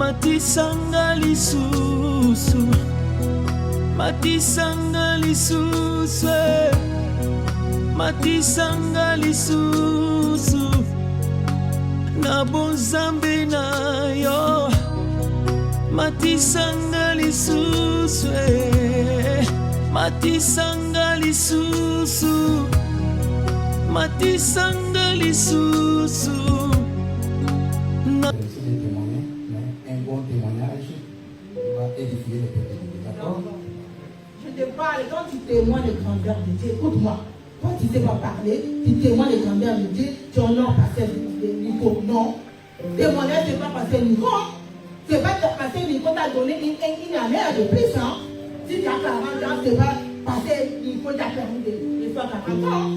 matisanga lisusu, matisanga lisusu, matisanga lisusu, na bonzambe na yo, matisanga lisusu, matisanga lisusu, matisanga lisusu. Un bon témoignage va édifier le peuple. D'accord? Je te parle, quand tu témoignes de grandeur de Dieu, écoute-moi. Quand tu ne sais pas parler, tu témoignes de grandeur de Dieu, tu honores pasteur Nico. Non. Témoignage, ce n'est pas pasteur Nico. Ce n'est pas pasteur Nico t'a donné une année de plus. Hein? Si tu as 40 ans, ce n'est pas pasteur Nico t'a permis de faire 40 ans.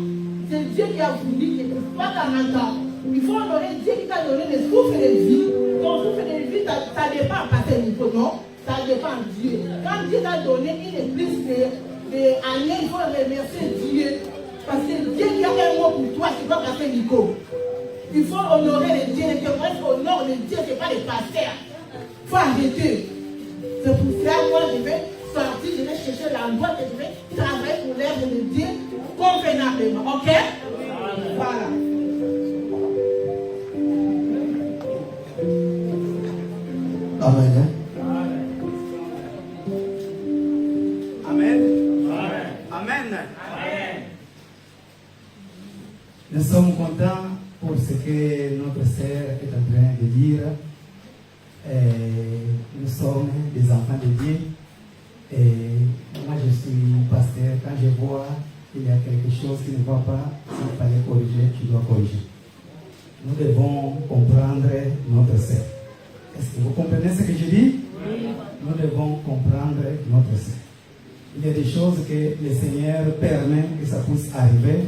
C'est Dieu qui a voulu que tu sois 40 ans. Il faut honorer Dieu qui t'a donné le souffle de vie. Ton souffle de vie, ça dépend pas pasteur Nico, non? Ça dépend de Dieu. Quand Dieu t'a donné une plus d'années, il faut remercier Dieu. Parce que Dieu qui a un mot pour toi, c'est pas pasteur Nico. Il faut honorer les dieux. Les témoins honorent les dieux, ce n'est pas les pasteurs. Il faut arrêter. C'est pour ça que moi je vais sortir, je vais chercher l'endroit que je vais travailler pour l'œuvre de Dieu convenablement. Ok? Voilà. Amen. Amen. Amen. Nous sommes contents pour ce que notre sœur est en train de dire. Nous sommes des enfants de Dieu. Et moi, je suis pasteur. Quand je vois qu'il y a quelque chose qui ne va pas, s'il fallait corriger, tu dois corriger. Nous devons comprendre notre sœur. Est-ce que vous comprenez ce que je dis? Oui. Nous devons comprendre notre sœur. Il y a des choses que le Seigneur permet que ça puisse arriver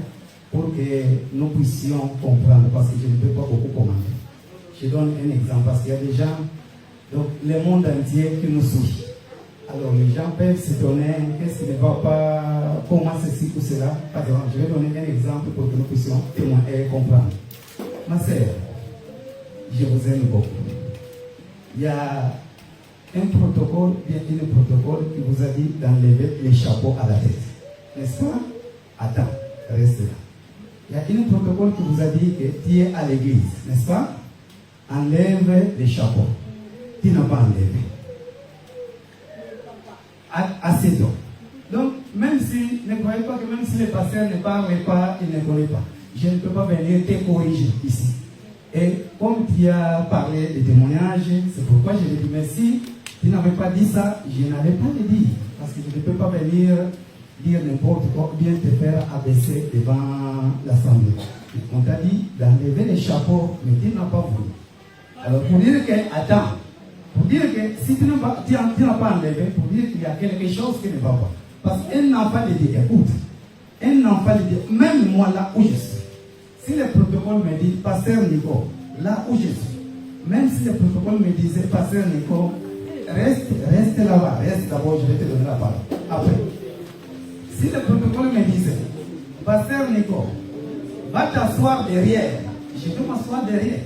pour que nous puissions comprendre, parce que je ne peux pas beaucoup commander. Je donne un exemple, parce qu'il y a des gens, donc le monde entier qui nous suit. Alors les gens peuvent s'étonner, qu'est-ce qui ne va pas, comment ceci ou cela. Par exemple, je vais donner un exemple pour que nous puissions témoigner et comprendre. Ma sœur, je vous aime beaucoup. Il y a un protocole, bien un protocole qui vous a dit d'enlever les chapeaux à la tête. N'est-ce pas? Attends, reste là. Il y a un protocole qui vous a dit que tu es à l'église, n'est-ce pas? Enlève les chapeaux. Tu n'as pas enlevé. Assez d'eau. Donc, même si, ne croyez pas que même si le pasteur ne parle pas, il ne connaît pas. Je ne peux pas venir te corriger ici. Et comme tu as parlé de témoignages, c'est pourquoi je lui dis merci. Tu n'avais pas dit ça, je n'allais pas le dire. Parce que je ne peux pas venir dire n'importe quoi, ou bien te faire abaisser devant l'assemblée. On t'a dit d'enlever les chapeaux, mais tu n'as pas voulu. Alors pour dire que, attends, pour dire que si tu n'as pas enlevé, pour dire qu'il y a quelque chose qui ne va pas. Parce qu'un enfant de Dieu, écoute, un enfant de Dieu, même moi là où je suis, si le protocole me dit, pasteur Nico, là où je suis, même si le protocole me disait, pasteur Nico, reste là-bas, reste d'abord, je vais te donner la parole. Après, si le protocole me disait, pasteur Nico, va t'asseoir derrière, je vais m'asseoir derrière.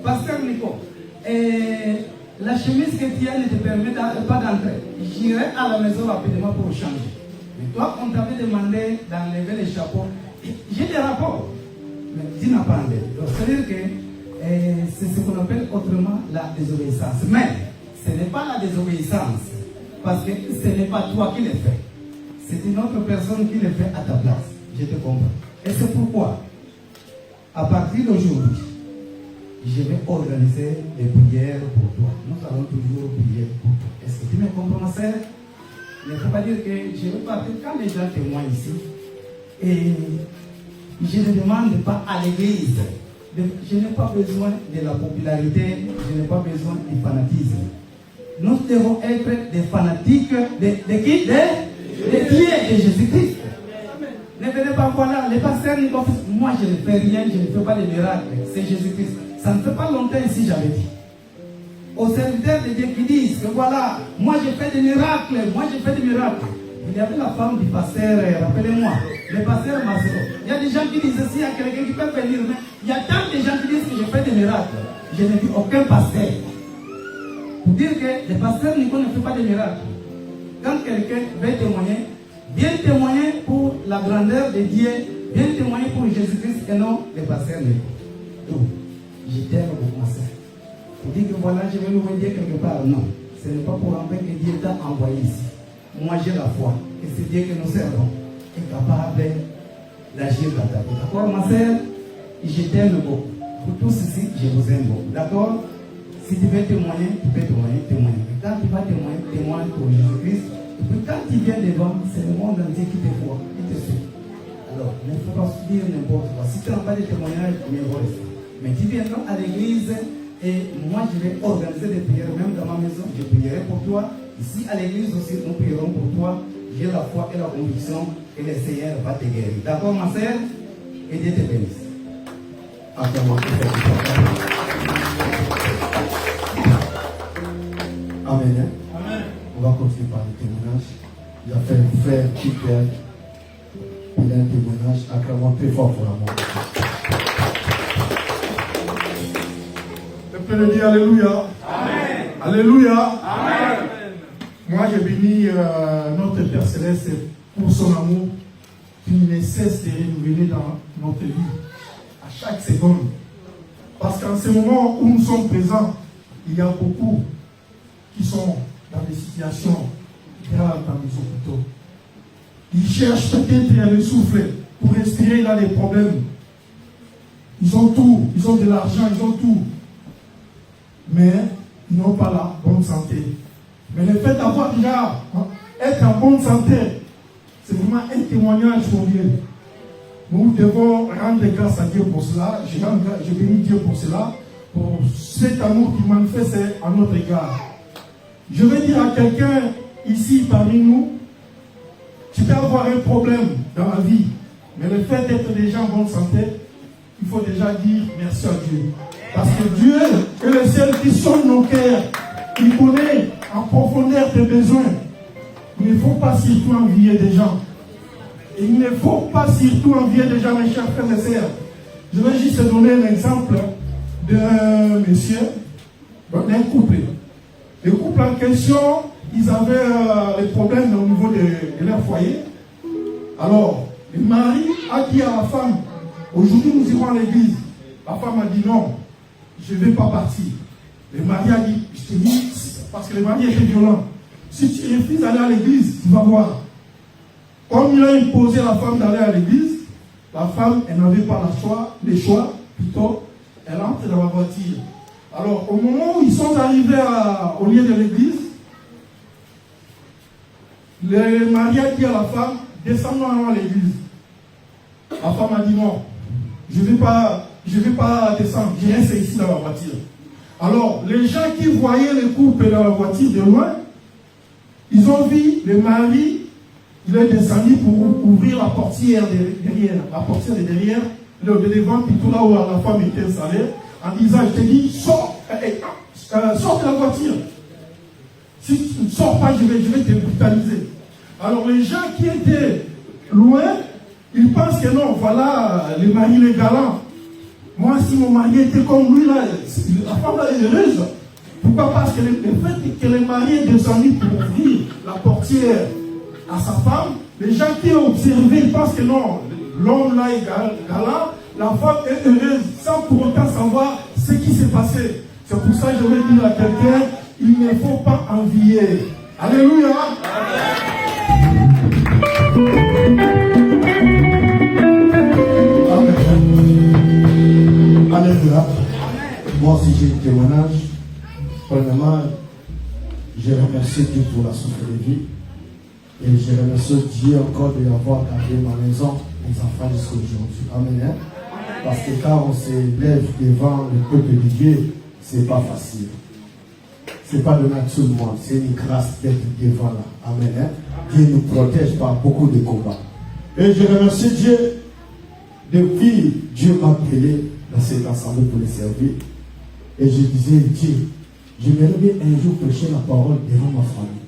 Pasteur Nico, la chemise que tu as ne te permet pas d'entrer. J'irai à la maison rapidement pour changer. Mais toi, on t'avait demandé d'enlever les chapeaux. J'ai des rapports. Mais tu n'as pas enlevé. Donc, c'est-à-dire que c'est ce qu'on appelle autrement la désobéissance. Mais ce n'est pas la désobéissance. Parce que ce n'est pas toi qui le fais. C'est une autre personne qui le fait à ta place. Je te comprends. Et c'est pourquoi, à partir d'aujourd'hui, je vais organiser des prières pour toi. Nous allons toujours prier pour toi. Est-ce que tu me comprends, ma sœur? Il ne faut pas dire que je vais partir quand les gens témoignent ici. Et je ne demande pas à l'église. Je n'ai pas besoin de la popularité. Je n'ai pas besoin du fanatisme. Nous devons être des fanatiques de qui? De Dieu et de Jésus-Christ. Ne venez pas voir là. Les pasteurs, moi je ne fais rien, je ne fais pas de miracles. C'est Jésus-Christ. Ça ne fait pas longtemps ici, j'avais dit. Aux serviteurs de Dieu qui disent que voilà, moi je fais des miracles, moi je fais des miracles. Il y avait la femme du pasteur, rappelez-moi, le pasteur Masero. Il y a des gens qui disent s'il y a quelqu'un qui peut venir, mais il y a tant de gens qui disent que je fais des miracles. Je n'ai vu aucun pasteur. dire que le pasteur Nico ne fait pas de miracles. Quand quelqu'un veut témoigner, bien témoigner pour la grandeur de Dieu, bien témoigner pour Jésus-Christ et non le pasteur Nico. Donc, je t'aime beaucoup, ma soeur. Pour dire que voilà, je vais nous dire quelque part. Non, ce n'est pas pour empêcher que Dieu t'a envoyé ici. Moi, j'ai la foi que c'est Dieu que nous servons est capable d'agir dans ta vie. D'accord, ma soeur? Je t'aime beaucoup. Pour tous ici, je vous aime beaucoup. D'accord? Si tu veux témoigner, tu peux témoigner. Et quand tu vas témoigner, témoigne pour Jésus-Christ. Et puis quand tu viens devant, c'est le monde entier qui te voit, qui te suit. Alors, il ne faut pas dire n'importe quoi. Si tu n'as pas de témoignage, mieux vaut rester. Mais tu viendras à l'église et moi je vais organiser des prières, même dans ma maison, je prierai pour toi. Ici à l'église aussi, nous prierons pour toi. J'ai la foi et la conviction que le Seigneur va te guérir. D'accord, ma soeur? Et Dieu te bénisse. Amen. Amen. On va continuer par le témoignage. Il y a fait un frère qui perd. Il a un témoignage. Acclamons très fort pour l'amour. Je peux le dire Alléluia. Amen. Alléluia. Amen. Moi, je bénis notre Père Céleste pour son amour qui ne cesse de renouveler dans notre vie à chaque seconde. Parce qu'en ce moment où nous sommes présents, il y a beaucoup qui sont dans des situations graves dans les hôpitaux. Ils cherchent peut-être le souffle pour respirer, il a des problèmes. Ils ont tout, ils ont de l'argent, ils ont tout. Mais ils n'ont pas la bonne santé. Mais le fait d'avoir déjà être en bonne santé, c'est vraiment un témoignage pour Dieu. Nous devons rendre grâce à Dieu pour cela. Je bénis Dieu pour cela, pour cet amour qui manifeste à notre égard. Je vais dire à quelqu'un ici parmi nous, tu peux avoir un problème dans la vie, mais le fait d'être déjà en bonne santé, il faut déjà dire merci à Dieu. Parce que Dieu est le seul qui sonde nos cœurs. Il connaît en profondeur tes besoins. Il ne faut pas surtout envier des gens. Il ne faut pas surtout envier des gens, mes chers frères et sœurs. Je vais juste donner un exemple d'un monsieur, d'un couple. Le couple en question, ils avaient des problèmes au niveau de leur foyer. Alors, le mari a dit à la femme, aujourd'hui nous irons à l'église. La femme a dit non, je ne vais pas partir. Le mari a dit, je te dis, parce que le mari était violent. Si tu refuses d'aller à l'église, tu vas voir. Comme il a imposé à la femme d'aller à l'église, la femme, elle n'avait pas le choix, plutôt, elle entre dans la voiture. Alors, au moment où ils sont arrivés au lieu de l'église, le mari a dit à la femme, descendons à l'église. La femme a dit non, je ne vais pas descendre, je reste ici dans la voiture. Alors, les gens qui voyaient le couple dans la voiture de loin, ils ont vu le mari, il est descendu pour ouvrir la portière de derrière. La portière de derrière, le devant, puis tout là où la femme était installée, en disant, je te dis, sors de la voiture. Si tu ne sors pas, je vais te brutaliser. Alors les gens qui étaient loin, ils pensent que non, voilà, le mari est galant. Moi, si mon mari était comme lui, là, la femme là est heureuse. Pourquoi? Parce que le fait que le mari est descendu pour ouvrir la portière à sa femme, les gens qui ont observé, ils pensent que non, l'homme là est galant, la femme est heureuse, sans pour autant savoir ce qui s'est passé. C'est pour ça que je vais dire à quelqu'un, il ne faut pas envier. Alléluia. Amen. Alléluia. Moi aussi j'ai un témoignage. Premièrement, je remercie Dieu pour la souffle de vie. Et je remercie Dieu encore de l'avoir gardé ma maison, mes enfants jusqu'à aujourd'hui. Amen. Parce que quand on se lève devant le peuple de Dieu, c'est pas facile. C'est pas donné à tout le monde. C'est une grâce d'être devant là. Amen. Dieu nous protège par beaucoup de combats. Et je remercie Dieu. Depuis, Dieu m'a appelé dans cet ensemble pour le servir. Et je disais, Dieu, je vais un jour prêcher la parole devant ma famille.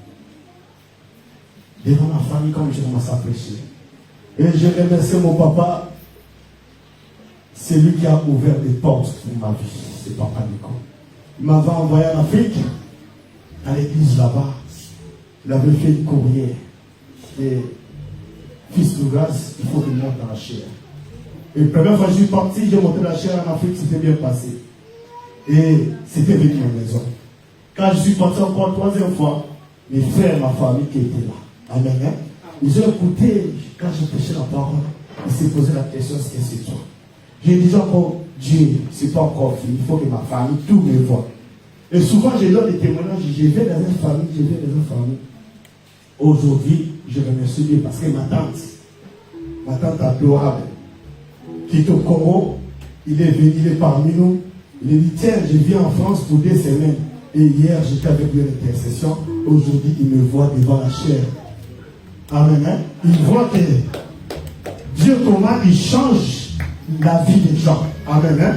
Devant ma famille, comme je commence à prêcher. Et je remercie mon papa. C'est lui qui a ouvert des portes pour ma vie. C'est papa Nico. Il m'avait envoyé en Afrique. à l'église là-bas. Il avait fait une courrier. Et fils de grâce, il faut qu'il monte dans la chair. Et la première fois que je suis parti, j'ai monté la chair en Afrique, c'était bien passé. Et c'était venu à la maison. Quand je suis parti encore 3e fois, mes frères et ma famille qui étaient là. Amen. Hein? Ils ont écouté, quand j'ai prêché la parole, ils s'est posé la question, est-ce que c'est toi? J'ai dit encore, Dieu, c'est pas encore fini, il faut que ma famille, tout me voit. Et souvent, je donne des témoignages, je vais dans une famille, Aujourd'hui, je remercie Dieu parce que ma tante adorable, qui est au Congo, il est venu, il est parmi nous. Il a dit, tiens, je viens en France pour 2 semaines. Et hier, j'étais avec lui à l'intercession. Aujourd'hui, il me voit devant la chair. Amen. Hein? Il voit que Dieu, comment il change la vie des gens. Amen. Hein?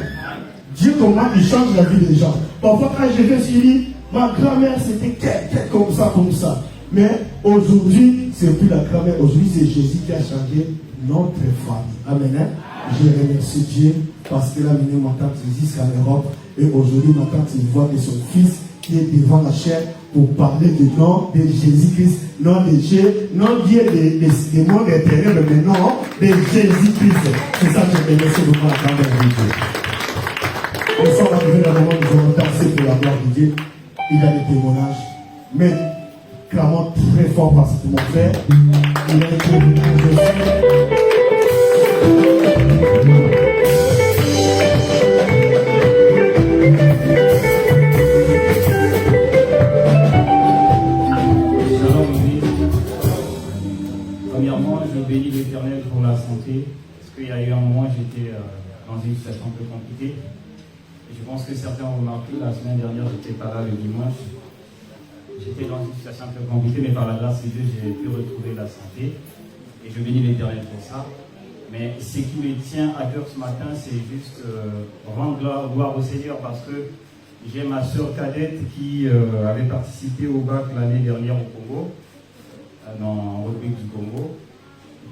Dieu, comment il change la vie des gens. Parfois, quand je vais sur lui, ma grand-mère, c'était comme ça. Mais aujourd'hui, c'est plus la grand-mère. Aujourd'hui, c'est Jésus qui a changé notre famille. Amen. Hein? Je remercie Dieu parce qu'il a mené ma tante jusqu'à l'Europe. Et aujourd'hui, ma tante, il voit que son fils qui est devant la chair pour parler du nom de Jésus-Christ, non de Dieu, non Dieu des mondes éternels, mais non de Jésus-Christ. C'est ça que je remercie beaucoup la grandeur de Dieu. Nous sommes arrivés dans le moment où nous allons danser pour la gloire de Dieu. Il a des témoignages. Mais clairement très fort parce que mon frère, il a des témoignages. Premièrement, je bénis l'Éternel pour la santé, parce qu'il y a eu un moment, j'étais dans une situation un peu compliquée. Et je pense que certains ont remarqué, la semaine dernière, je n'étais pas là le dimanche. J'étais dans une situation un peu compliquée, mais par la grâce de Dieu, j'ai pu retrouver la santé. Et je bénis l'Éternel pour ça. Mais ce qui me tient à cœur ce matin, c'est juste rendre gloire au Seigneur, parce que j'ai ma soeur cadette qui avait participé au bac l'année dernière au Congo, dans la République du Congo,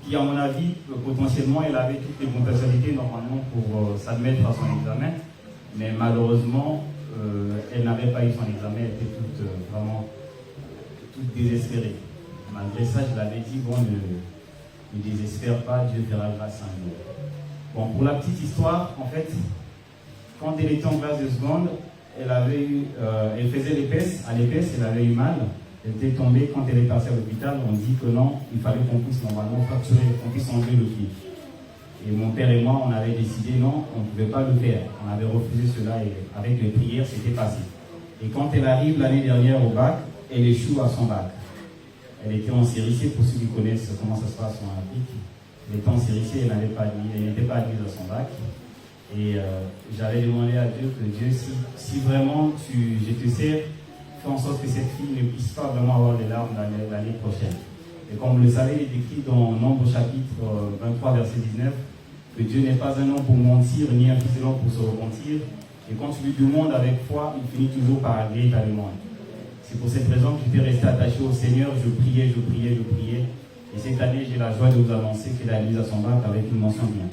qui, à mon avis, potentiellement, elle avait toutes les potentialités normalement pour s'admettre à son examen, mais malheureusement, elle n'avait pas eu son examen, elle était vraiment toute désespérée. Malgré ça, je l'avais dit, bon, ne désespère pas, Dieu fera grâce un jour. Bon, pour la petite histoire, en fait, quand elle était en classe de seconde, elle faisait l'EPS, à l'EPS, elle avait eu mal. Elle était tombée, quand elle est partie à l'hôpital, on dit que non, il fallait qu'on puisse normalement fracturer, qu'on puisse enlever le pied. Et mon père et moi, on avait décidé non, on ne pouvait pas le faire. On avait refusé cela et avec les prières, c'était passé. Et quand elle arrive l'année dernière au bac, elle échoue à son bac. Elle était en série C, pour ceux qui connaissent comment ça se passe en Afrique. Elle était en série C, elle n'était pas admise à son bac. Et j'avais demandé à Dieu que Dieu, si vraiment je te sers, fais en sorte que cette fille ne puisse pas vraiment avoir des larmes l'année prochaine. Et comme vous le savez, il est écrit dans Nombre chapitre 23, verset 19, que Dieu n'est pas un homme pour mentir, ni un fils de l'homme pour se repentir. Et quand tu lui demandes avec foi, il finit toujours par agréer ta demande. C'est pour cette raison que j'étais resté attaché au Seigneur, je priais. Et cette année, j'ai la joie de vous annoncer qu'elle a mis à son bac avec une mention bien.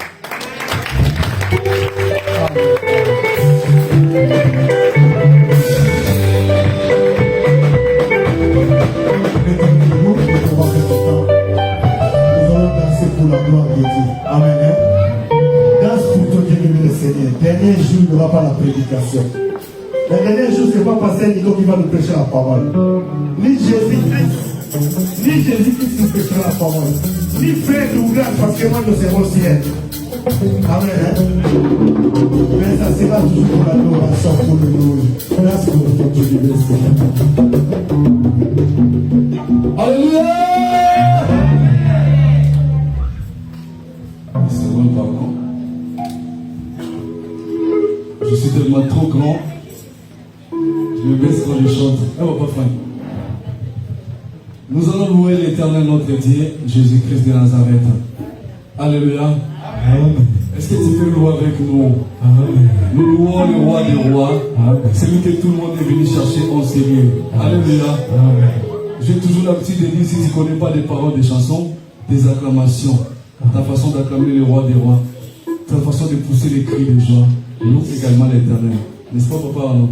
Nous allons danser pour la gloire de Dieu. Amen. Danse pour ton Dieu, le Seigneur. Dernier jour, il n'y aura pas la prédication. Le dernier jour, ce n'est pas pasteur Nico qui va nous prêcher la parole. Ni Jésus-Christ nous prêchera la parole. Ni frère Douglas, parce que moi, je serai au ciel. Amen. Mais ça sera toujours pour l'adoration, pour le louer. Merci pour ton Dieu, le Seigneur. Alléluia. C'est bon, pardon. Je suis tellement trop grand. Je me baisse quand je chante. Ah, pas fin. Nous allons louer l'Éternel notre Dieu, Jésus-Christ de Nazareth. Alléluia. Amen. Est-ce que tu peux louer avec nous? Amen. Nous louons le roi des rois. Amen. Celui que tout le monde est venu chercher en sérieux. Alléluia. Amen. J'ai toujours l'habitude de dire, si tu ne connais pas des paroles des chansons, des acclamations. Ta façon d'acclamer le roi des rois. Ta façon de pousser les cris de joie. Loue également l'Éternel. N'est-ce pas, papa? Non?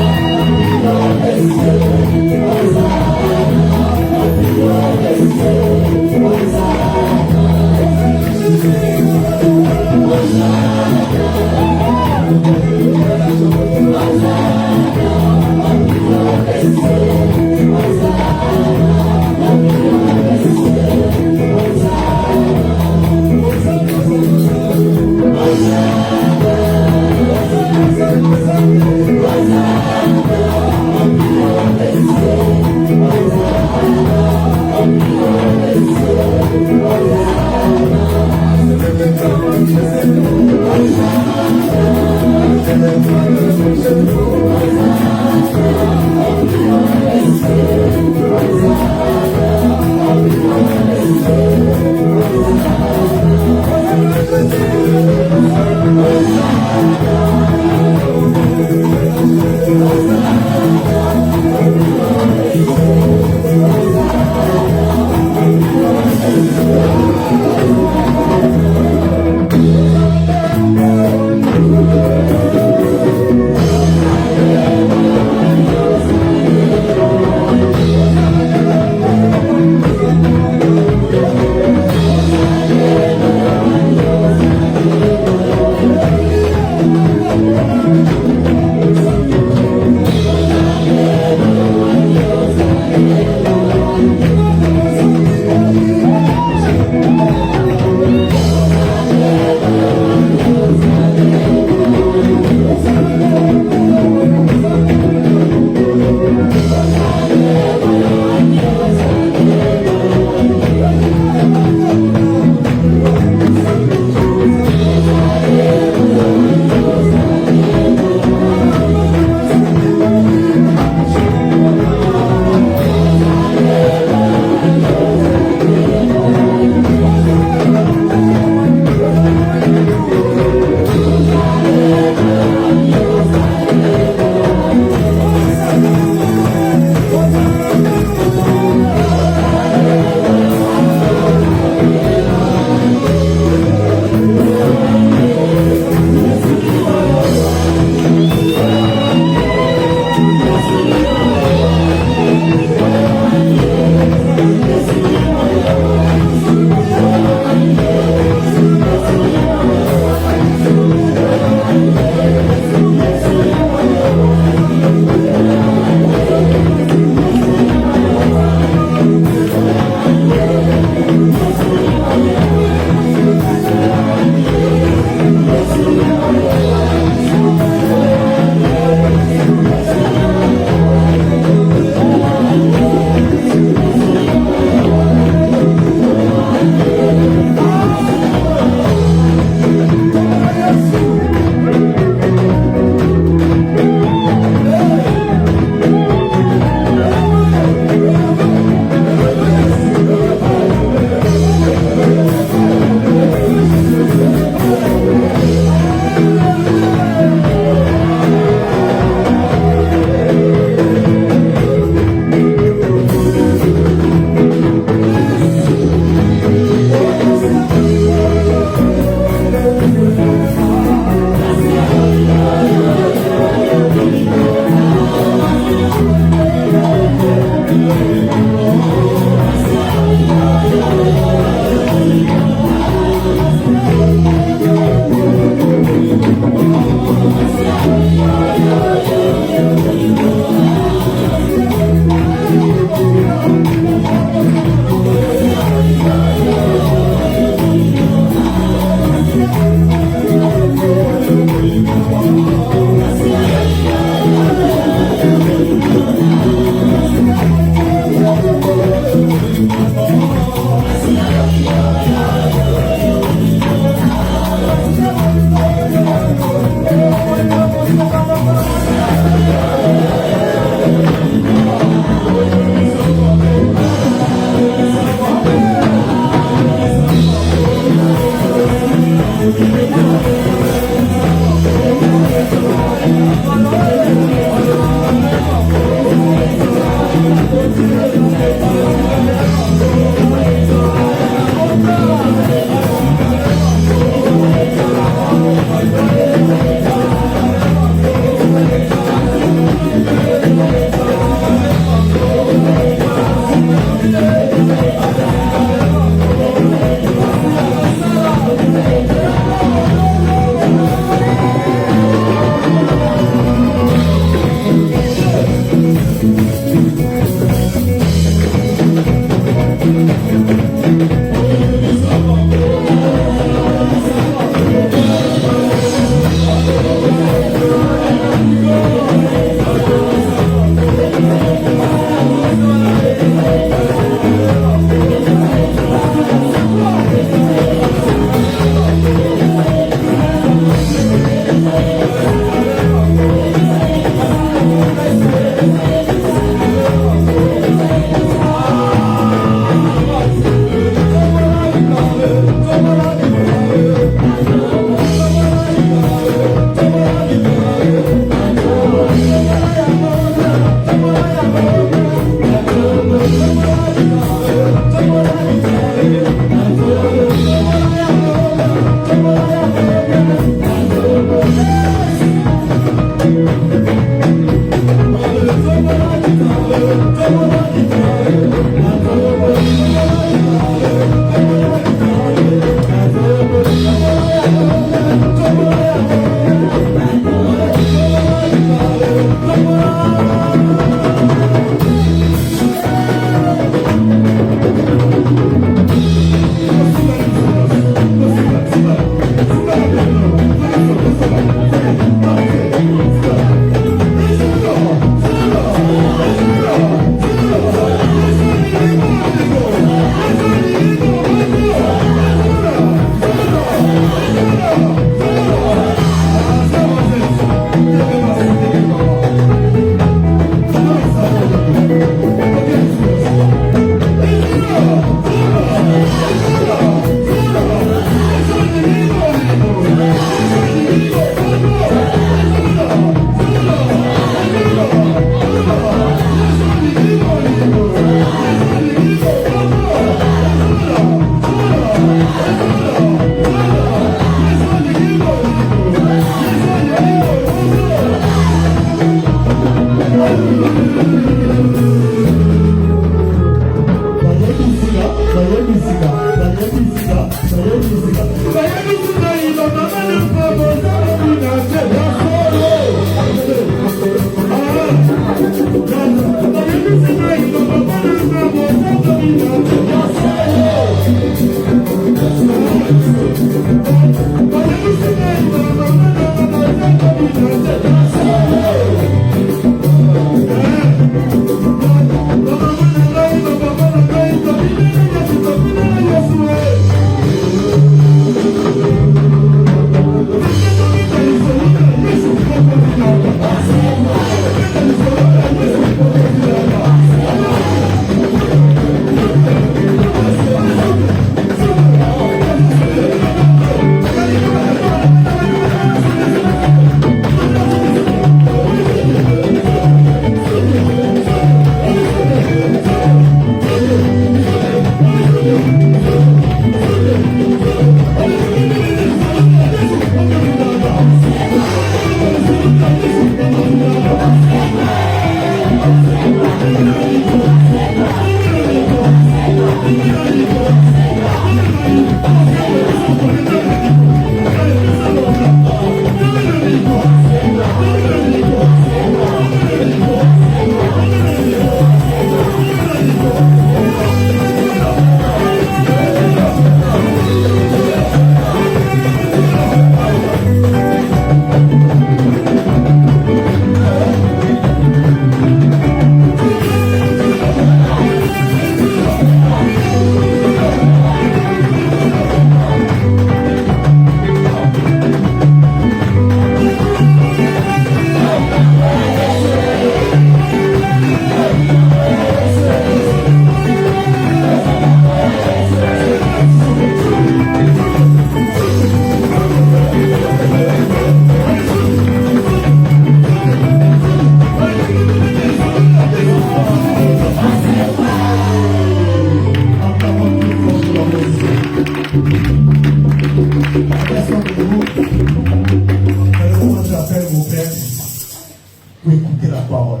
pour écouter la parole.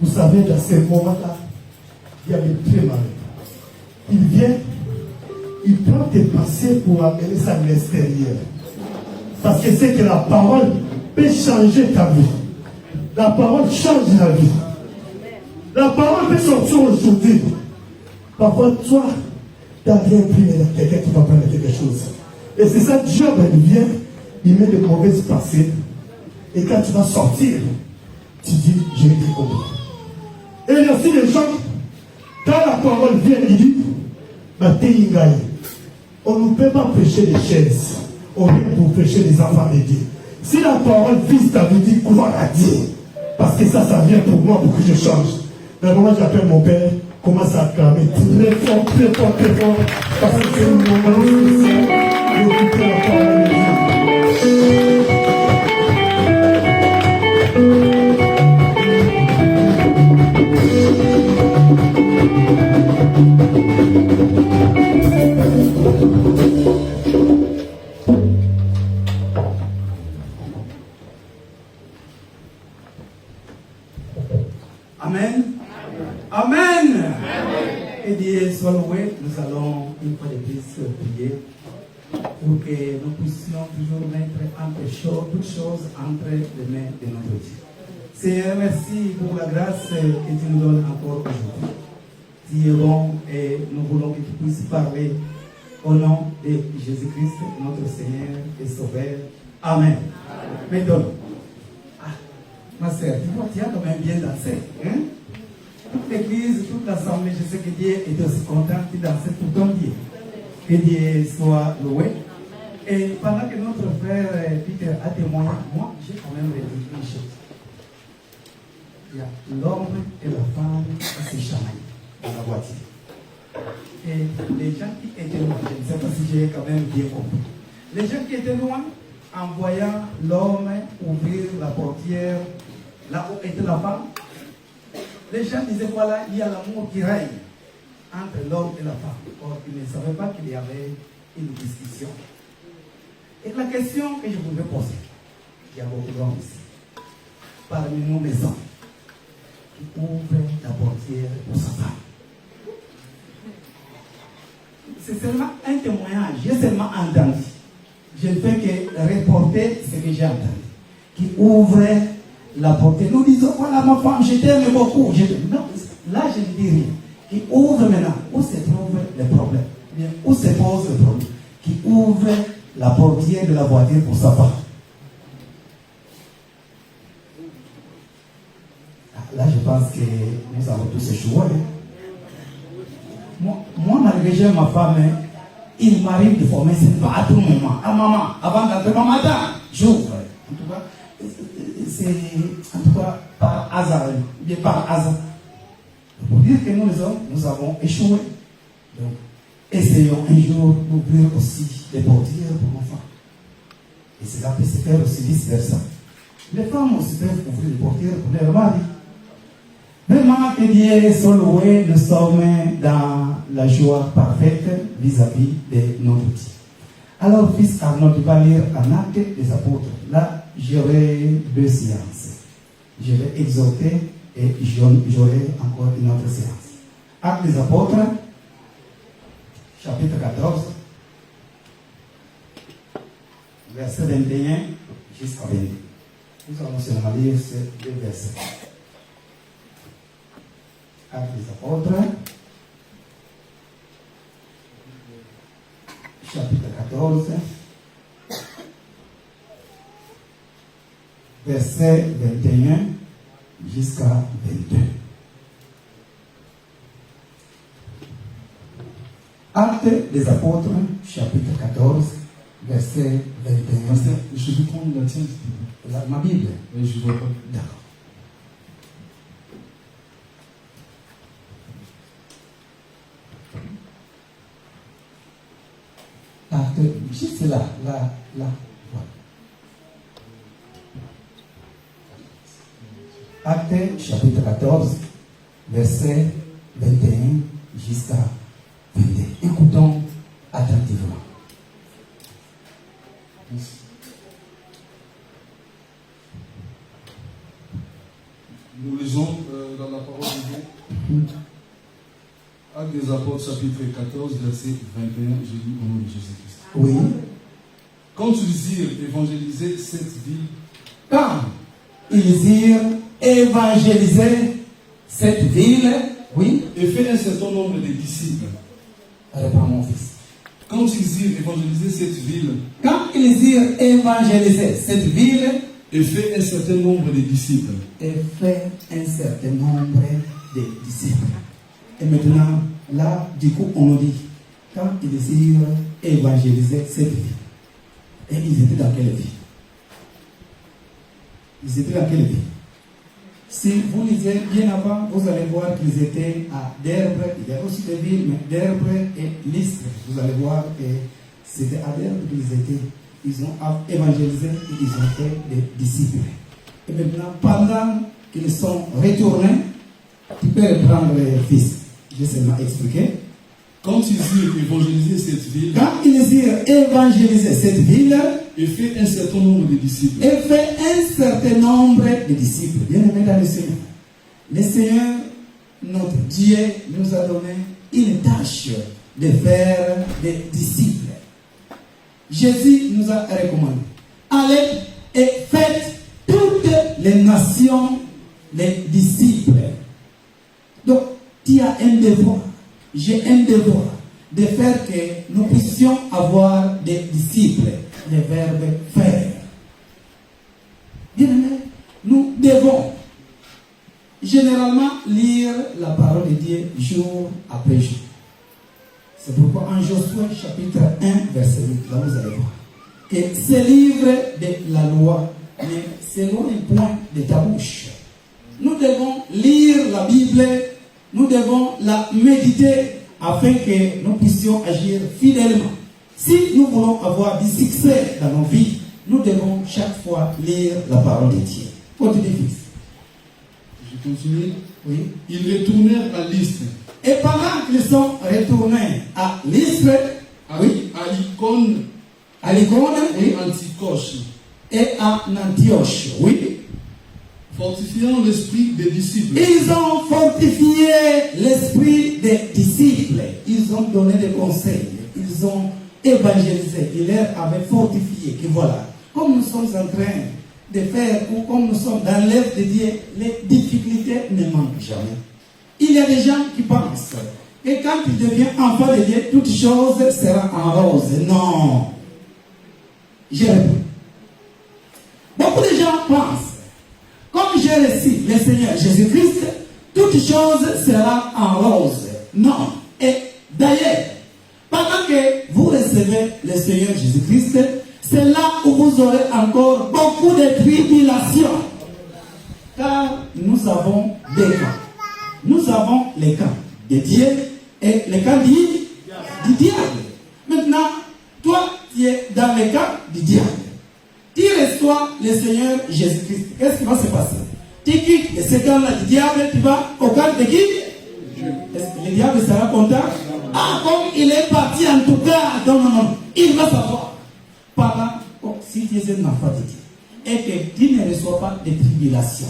Vous savez, dans ces moments-là, il y a des très malins. Il vient, il prend tes pensées pour amener ça à l'extérieur. Parce que c'est que la parole peut changer ta vie. La parole change la vie. La parole peut sortir aujourd'hui. Parfois, toi, tu n'as rien pris, mais il y a quelqu'un qui va prendre quelque chose. Et c'est ça, Dieu, il vient, il met de mauvaises pensées. Et quand tu vas sortir, tu dis, j'ai été compris. Et il y a aussi des gens, quand la parole vient, il dit, on ne peut pas prêcher des chaises. On vient pour prêcher des enfants de Dieu. Si la parole vise ta vie, dis gloire à Dieu. Parce que ça vient pour moi, pour que je change. Dans le moment où j'appelle mon père, commence à acclamer très fort, très fort, très fort. Parce que c'est un moment spécial d'écouter la parole de Dieu. Amen. Amen. Et Dieu soit loué. Nous allons une fois de plus prier pour que nous puissions toujours mettre toutes choses entre les mains de notre Dieu. Seigneur, merci pour la grâce que tu nous donnes encore aujourd'hui. Tu es bon et nous voulons que tu puisses parler au nom de Jésus-Christ, notre Seigneur et Sauveur. Amen. Maintenant, ma sœur, tu as quand même bien dansé. Hein? Toute l'église, toute l'assemblée, je sais que Dieu est aussi content de danser pour ton Dieu. Que Dieu soit loué. Et pendant que notre frère Peter a témoigné, moi, j'ai quand même réalisé une chose. Il y a l'homme et la femme qui se chamaillent dans la voiture. Et les gens qui étaient loin, je ne sais pas si j'ai quand même bien compris. Les gens qui étaient loin, en voyant l'homme ouvrir la portière, là où était la femme, les gens disaient voilà, il y a l'amour qui règne entre l'homme et la femme. Or, ils ne savaient pas qu'il y avait une discussion. Et la question que je voulais poser, il y a beaucoup d'hommes ici, parmi nous les hommes, qui ouvrent la portière pour sa femme. C'est seulement un témoignage, j'ai seulement entendu. Je ne fais que reporter ce que j'ai entendu. Qui ouvre la portière. Nous disons, voilà ma femme, je t'aime beaucoup. Non, là je ne dis rien. Qui ouvre maintenant, où se trouve le problème? Bien, où se pose le problème? Qui ouvre la portière de la voiture pour sa femme. Là, je pense que nous avons tous échoué. Moi, malgré j'ai ma femme, il m'arrive de former ce pas à tout moment. Ah maman, avant d'entrer au matin, j'ouvre. En tout cas, c'est par hasard, bien par hasard. Pour dire que nous les hommes, nous avons échoué. Donc, essayons un jour d'ouvrir aussi les portières pour enfants. Et cela peut se faire aussi vice-versa. Les femmes aussi peuvent ouvrir les portières pour leur mari. Vraiment que Dieu soit loué, nous sommes dans la joie parfaite vis-à-vis de notre Dieu. Alors, fils Arnaud, tu vas lire un acte des apôtres. Là, j'aurai 2 séances. Je vais exhorter et j'aurai encore une autre séance. Acte des apôtres, chapitre 14, verset 21 jusqu'à 22. Nous allons seulement lire ces 2 versets. Actes des apôtres, chapitre 14, verset 21 jusqu'à 22. Actes des apôtres, chapitre 14, verset 21. Pasteur, je peux prendre la tienne, s'il te plaît. Ma Bible. Oui, je ne vois pas. D'accord. Acte, juste là, voilà. Acte, chapitre 14, verset 21 jusqu'à 22. Écoutons attentivement. Nous lisons dans la parole de Dieu. Actes des apôtres, chapitre 14, verset 21, je lis au nom de Jésus-Christ. Oui. Quand ils irent évangéliser cette ville, Quand ils irent évangéliser cette ville, oui, et fait un certain nombre de disciples. reprends mon fils. Quand ils irent évangéliser cette ville, Quand ils irent évangéliser cette ville, et fait un certain nombre de disciples. et fait un certain nombre de disciples. Et maintenant, là, du coup, on nous dit, quand ils irent évangéliser cette ville, et ils étaient dans quelle ville? Ils étaient dans quelle ville? Si vous lisez bien avant, vous allez voir qu'ils étaient à Derbe. Il y a aussi des villes, mais Derbe et Lystre. Vous allez voir que c'était à Derbe qu'ils étaient. Ils ont évangélisé et ils ont fait des disciples. Et maintenant, pendant qu'ils sont retournés, tu peux reprendre les fils. Je vais seulement expliquer. Quand ils irent évangéliser cette ville, Quand ils irent évangéliser cette ville, et fait un certain nombre de disciples. et fait un certain nombre de disciples. Bien aimé dans le Seigneur. Le Seigneur, notre Dieu, nous a donné une tâche de faire des disciples. Jésus nous a recommandé. Allez et faites toutes les nations les disciples. Donc, tu as un devoir. J'ai un devoir de faire que nous puissions avoir des disciples. Le verbe faire. Bien aimé, nous devons généralement lire la parole de Dieu jour après jour. C'est pourquoi en Josué chapitre 1 verset 8, là vous allez voir que ce livre de la loi ne s'éloigne point de ta bouche. Nous devons lire la Bible, nous devons la méditer afin que nous puissions agir fidèlement. Si nous voulons avoir du succès dans nos vies, nous devons chaque fois lire la parole de Dieu. Continue, fils. Je continue. Oui. Ils retournèrent à Lystre, Et pendant qu'ils sont retournés à Lystre, oui, à Icône à l'Icône, oui, et Antioche, et à Antioche, oui, fortifiant l'esprit des disciples. ils ont fortifié l'esprit des disciples. Ils ont donné des conseils. Ils ont évangélisé. Ils leur avaient fortifié. Et voilà, comme nous sommes en train de faire, ou comme nous sommes dans l'œuvre de Dieu, les difficultés ne manquent jamais. Il y a des gens qui pensent que quand il devient enfant de Dieu, toute chose sera en rose. Non. Je réponds. Beaucoup de gens pensent, comme j'ai reçu le Seigneur Jésus-Christ, toute chose sera en rose. Non. Et d'ailleurs, pendant que vous recevez le Seigneur Jésus-Christ, c'est là où vous aurez encore beaucoup de tribulations. Car nous avons des camps. Nous avons les camps de Dieu et les camps du diable. Maintenant, toi, tu es dans les camps du diable. Tu reçois le Seigneur Jésus-Christ. Qu'est-ce qui va se passer? Tu quittes ce camp-là du diable, tu vas au camp de qui? Est-ce que le diable sera content? Ah, comme il est parti en tout cas. Non, non, non. Il va savoir. Par si tu es un enfant de Dieu et que tu ne reçois pas de tribulation,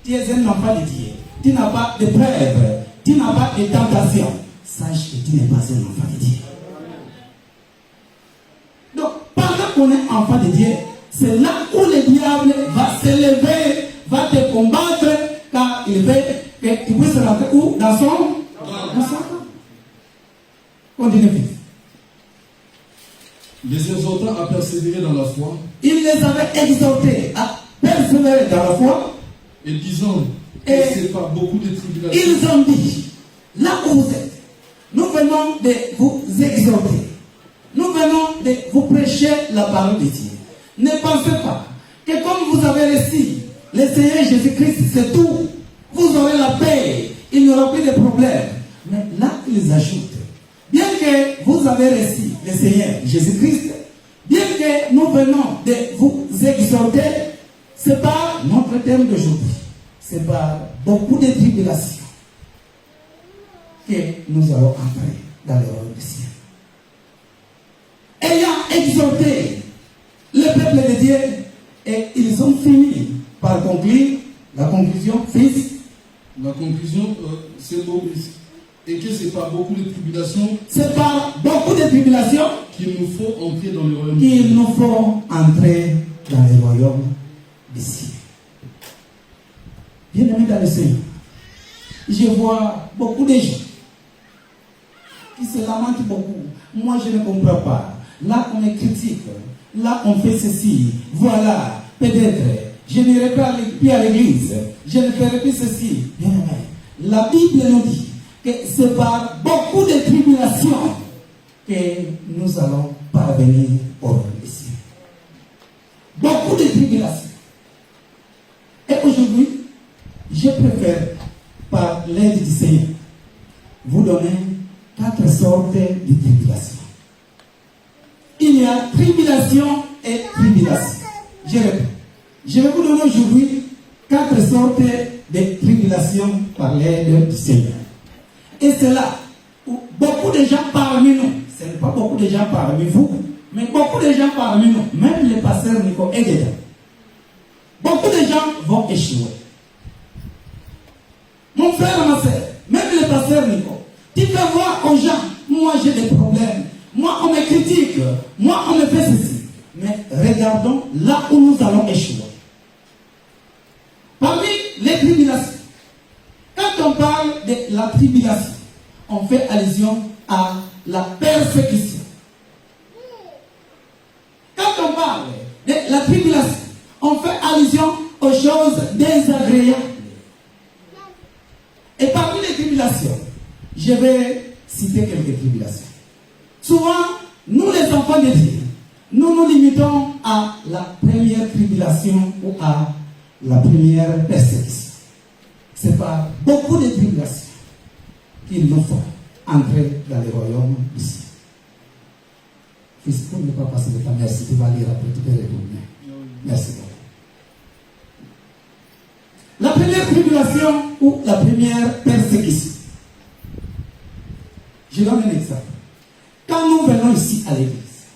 tu es un enfant de Dieu, tu n'as pas de preuves, tu n'as pas de tentation, sache que tu n'es pas un enfant de Dieu. Donc, pendant qu'on est enfant de Dieu, c'est là où le diable va s'élever, va te combattre, car il veut que tu puisses rentrer où? Dans son camp. Continue vite. Les exhortant à persévérer dans la foi. Il les avait exhortés à persévérer dans la foi. Et disant que c'est pas beaucoup de tribulations. Ils ont dit, là où vous êtes, nous venons de vous exhorter. Nous venons de vous prêcher la parole de Dieu. Ne pensez pas que comme vous avez reçu le Seigneur Jésus-Christ, c'est tout. Vous aurez la paix. Il n'y aura plus de problème. Mais là, ils ajoutent. Bien que vous avez reçu le Seigneur Jésus-Christ, bien que nous venons de vous exhorter, c'est pas notre thème d'aujourd'hui. C'est par beaucoup de tribulations que nous allons entrer dans le royaume du ciel. Ayant exhorté le peuple de Dieu, et ils ont fini par conclure la conclusion, fils. La conclusion, c'est beau. Et que c'est pas beaucoup de tribulations. C'est par beaucoup de tribulations qu'il nous faut entrer dans le royaume. Il nous faut entrer dans le royaume du ciel. Bien aimé dans le Seigneur, je vois beaucoup de gens qui se lamentent beaucoup. Moi, je ne comprends pas. Là, on me critique. Là, on fait ceci. Voilà, peut-être, je n'irai pas plus à l'église. Je ne ferai plus ceci. Bien aimé, la Bible nous dit que c'est par beaucoup de tribulations que nous allons parvenir au royaume du ciel. Beaucoup de tribulations. Et aujourd'hui, je préfère, par l'aide du Seigneur, vous donner 4 sortes de tribulations. Il y a tribulation et tribulation. Je répète. Je vais vous donner aujourd'hui 4 sortes de tribulations par l'aide du Seigneur. Et c'est là où beaucoup de gens parmi nous, ce n'est pas beaucoup de gens parmi vous, mais beaucoup de gens parmi nous, même les pasteurs Nico et Guéda, beaucoup de gens vont échouer. Mon frère, ma soeur, même les pasteurs Nico, tu peux voir aux gens, moi j'ai des problèmes, moi on me critique, moi on me fait ceci. Mais regardons là où nous allons échouer. Parmi les tribulations, quand on parle de la tribulation, on fait allusion à la persécution. Quand on parle de la tribulation, on fait allusion aux choses désagréables. Et parmi les tribulations, je vais citer quelques tribulations. Souvent, nous les enfants de Dieu, nous nous limitons à la première tribulation ou à la première persécution. C'est par beaucoup de tribulations qu'il nous faut entrer dans le royaume du ciel. Fils, pour ne pas passer de temps, merci, tu vas lire après, tu peux retourner. Merci beaucoup. La première tribulation ou la première persécution. Je donne un exemple. Quand nous venons ici à l'église,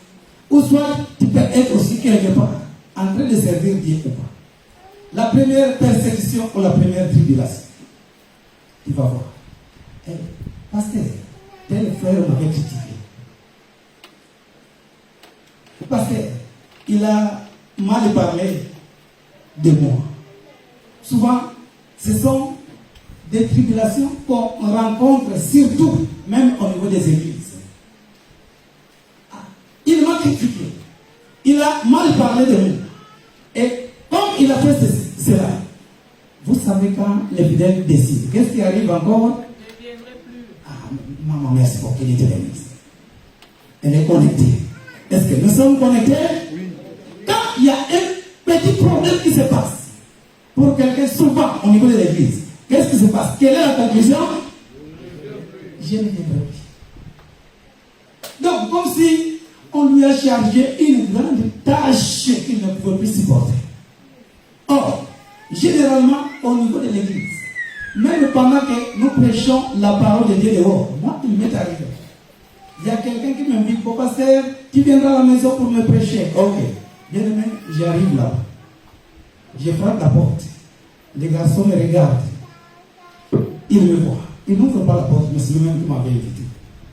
ou soit tu peux être aussi quelque part en train de servir Dieu ou pas. La première persécution ou la première tribulation. Tu vas voir. Hey, pasteur, tel frère m'avait critiqué. Pasteur, il a mal parlé de moi. Souvent, ce sont des tribulations qu'on rencontre surtout même au niveau des églises. Il m'a critiqué. Il a mal parlé de nous. Et comme il a fait cela, Vous savez quand les fidèles décident, qu'est-ce qui arrive encore? Maman, merci pour qu'elle était l'église. Elle est connectée. Est-ce que nous sommes connectés? Oui. Quand il y a un petit problème qui se passe, pour quelqu'un souvent au niveau de l'église, qu'est-ce qui se passe? Quelle est la conclusion? Je ne viendrai plus. Donc, comme si on lui a chargé une grande tâche qu'il ne pouvait plus supporter. Or, généralement, au niveau de l'église, même pendant que nous prêchons la parole de Dieu dehors, moi, il m'est arrivé. Il y a quelqu'un qui m'invite, pour pasteur, tu viendras à la maison pour me prêcher. Ok. Bien aimé, j'arrive là. Je frappe la porte. Les garçons me regardent. Ils me voient. Ils n'ouvrent pas la porte, mais c'est lui-même qui m'avait invité.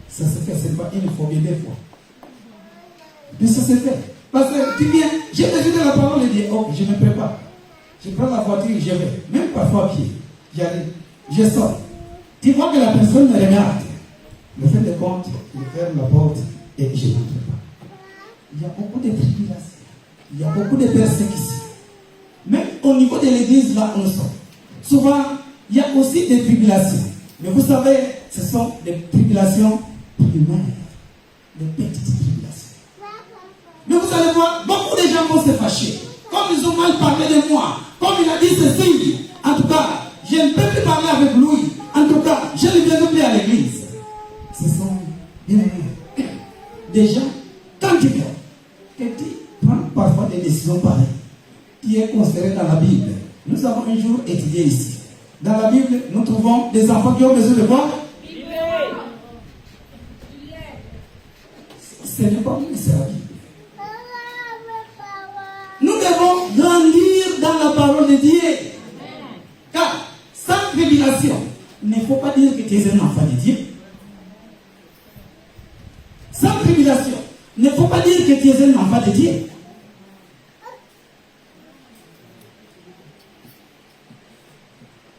Ça se fait, c'est pas une fois, mais deux fois. Puis ça se fait. Parce que tu viens, j'ai besoin de la parole de Dieu. Ok, je me prépare. Je prends la voiture et je vais. Même parfois à pied. J'arrive. Je sors. Tu vois que la personne me regarde. Le fait de compte, je ferme la porte et je n'entre pas. Il y a beaucoup de tribulations. Il y a beaucoup de persécutions. Même au niveau de l'église, là où nous sommes. Souvent, il y a aussi des tribulations. Mais vous savez, ce sont des tribulations primaires. Des petites tribulations. Mais vous allez voir, beaucoup de gens vont se fâcher. Comme ils ont mal parlé de moi. Comme il a dit ceci. En tout cas, je ne peux plus parler avec lui. En tout cas, je ne viens plus à l'église. Ce sont des gens, quand tu viens, que tu prends parfois des décisions pareilles, qui est considéré dans la Bible. Nous avons un jour étudié ici. Dans la Bible, nous trouvons des enfants qui ont besoin de quoi? Ce n'est pas nous, c'est la Bible. Nous devons grandir dans la parole de Dieu. Car, sans révélation, il ne faut pas dire que tu es un enfant de Dieu. Sans tribulation, il ne faut pas dire que tu es un enfant de Dieu.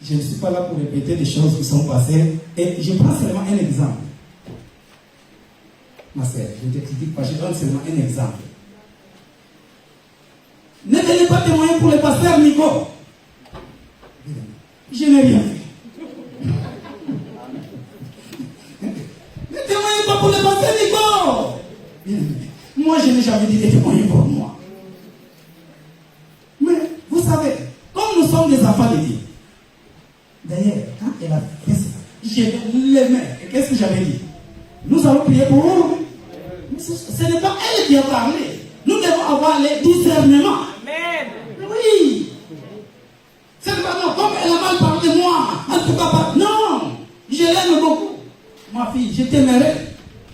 Je ne suis pas là pour répéter des choses qui sont passées. Et je prends seulement un exemple. Ma sœur, je ne te critique pas, je donne seulement un exemple. Ne donnez pas témoin pour le pasteur Nico. Je n'ai rien fait. Ne témoignez pas pour le pasteur Nico. Moi, je n'ai jamais dit de témoigner pour moi. Mais, vous savez, comme nous sommes des enfants de Dieu, d'ailleurs, quand elle a fait ça, j'ai les mains. Et qu'est-ce que j'avais dit? Nous allons prier pour vous. Ce n'est pas elle qui a parlé. Nous devons avoir les discernements. Amen. Oui. C'est pas non, comme elle a mal parlé de moi. En tout cas, pas. Non. Je l'aime beaucoup. Ma fille, je t'aimerai.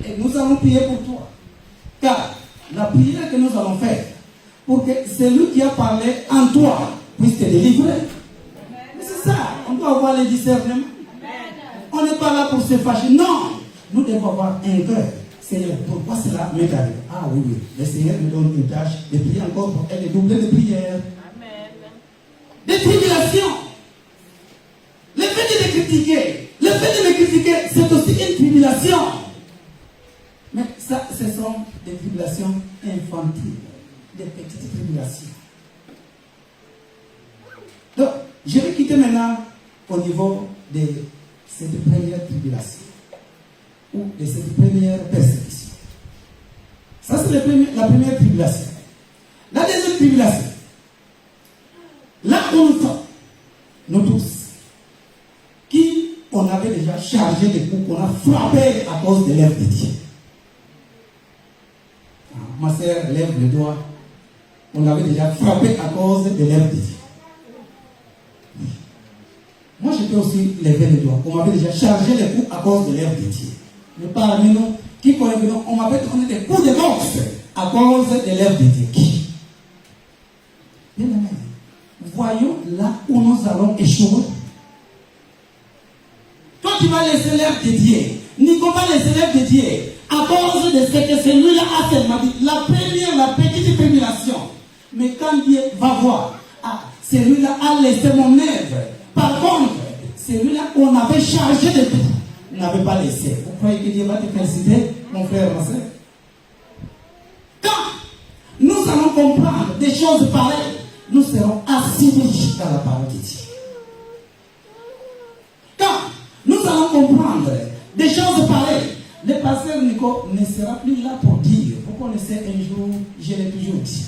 Et nous allons prier pour toi. Car la prière que nous allons faire, pour que celui qui a parlé en toi puisse te délivrer. Mais c'est ça. On doit avoir les discernements. On n'est pas là pour se fâcher. Non. Nous devons avoir un cœur. Seigneur, pourquoi cela m'est arrivé? Ah oui, oui. Le Seigneur me donne une tâche de prier encore pour elle, de doubler de prières. Amen. Des tribulations. Le fait de me critiquer, c'est aussi une tribulation. Mais ça, ce sont des tribulations infantiles, des petites tribulations. Donc, je vais quitter maintenant au niveau de cette première tribulation ou de cette première persécution. Ça, c'est la première tribulation. La deuxième tribulation, là où nous sommes, nous tous, qui on avait déjà chargé des coups, qu'on a frappé à cause de l'œuvre de Dieu. Ma sœur lève le doigt. On avait déjà frappé à cause de l'œuvre de Dieu. Moi, je peux aussi lever le doigt. On m'avait déjà chargé les coups à cause de l'œuvre de Dieu. Mais parmi nous, qui connaît que nous, on m'avait donné des coups de boxe à cause de l'œuvre de Dieu. Qui? Bien aimé, voyons là où nous allons échouer. Toi, tu vas laisser l'œuvre de Dieu. Nico va laisser l'œuvre de Dieu à cause de ce que celui-là a seulement dit. La première, la petite tribulation. Mais quand Dieu va voir, ah, celui-là a laissé mon œuvre. Par contre, celui-là qu'on avait chargé de tout, n'avait pas laissé. Vous croyez que Dieu va te féliciter, mon frère, ma soeur? Quand nous allons comprendre des choses pareilles, nous serons assidus dans la parole de Dieu. Nico ne sera plus là pour dire. Vous connaissez un jour, je l'ai toujours dit.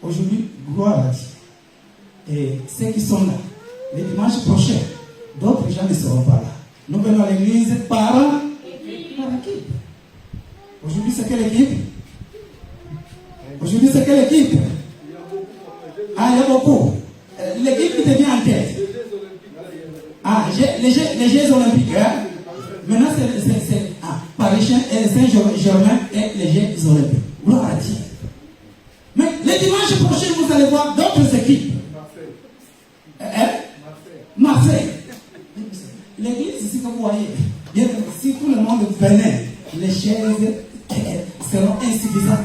Aujourd'hui, gloire à Dieu. Et ceux qui sont là, le dimanche prochain, d'autres gens ne seront pas là. Nous venons à l'église par équipe. Aujourd'hui, c'est quelle équipe? Aujourd'hui, c'est quelle équipe? Ah, il y a beaucoup. L'équipe qui devient en tête. Ah, les Jeux olympiques. Hein? Maintenant, c'est Paris Saint-Germain et les Jeux olympiques. Gloire à Dieu. Mais le dimanche prochain, vous allez voir d'autres équipes. Marseille. L'église, ici, que vous voyez, si tout le monde venait, les chaises seront insuffisantes.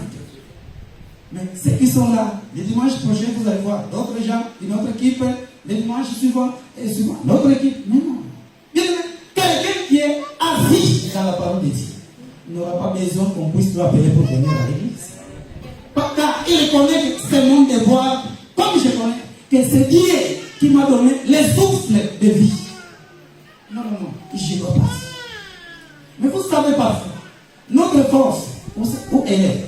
Mais ceux qui sont là, le dimanche prochain, vous allez voir d'autres gens, une autre équipe, le dimanche suivant, et suivant, l'autre équipe. Mais non. Bien, quelqu'un qui est assis dans la parole de Dieu n'aura pas besoin qu'on puisse l'appeler pour venir à l'église. Car il connaît que c'est mon devoir, comme je connais que c'est Dieu qui m'a donné les souffles de vie. Non, je ne dois pas. Mais vous savez parfois, notre force, où elle est?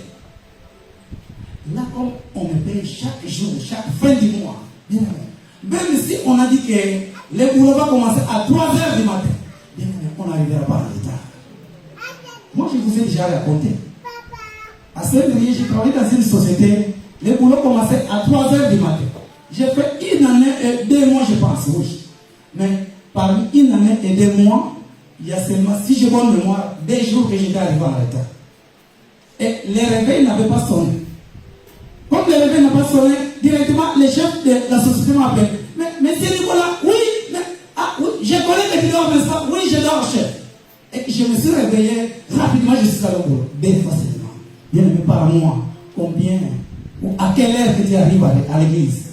Là, comme on me paye chaque jour, chaque fin du mois, même si on a dit que le boulot va commencer à 3h du matin, on n'arrivera pas en retard. Moi, je vous ai déjà raconté. À Saint-Denis, j'ai travaillé dans une société, le boulot commençait à 3h du matin. J'ai fait 1 année et 2 mois, je pense, oui. Mais parmi 1 année et 2 mois, il y a seulement, si j'ai bonne mémoire, 2 jours que j'étais arrivé en retard. Et les réveils n'avaient pas sonné. Comme les réveils n'ont pas sonné, directement, les chefs de la société m'appellent. Mais monsieur Nicolas, oui, oui, je connais que tu dors, n'est-ce pas? Oui, je dors, chef. Et je me suis réveillé rapidement, je suis allé au boulot. Bien facilement. Bien aimé par moi, combien, ou à quelle heure que tu arrives à l'église?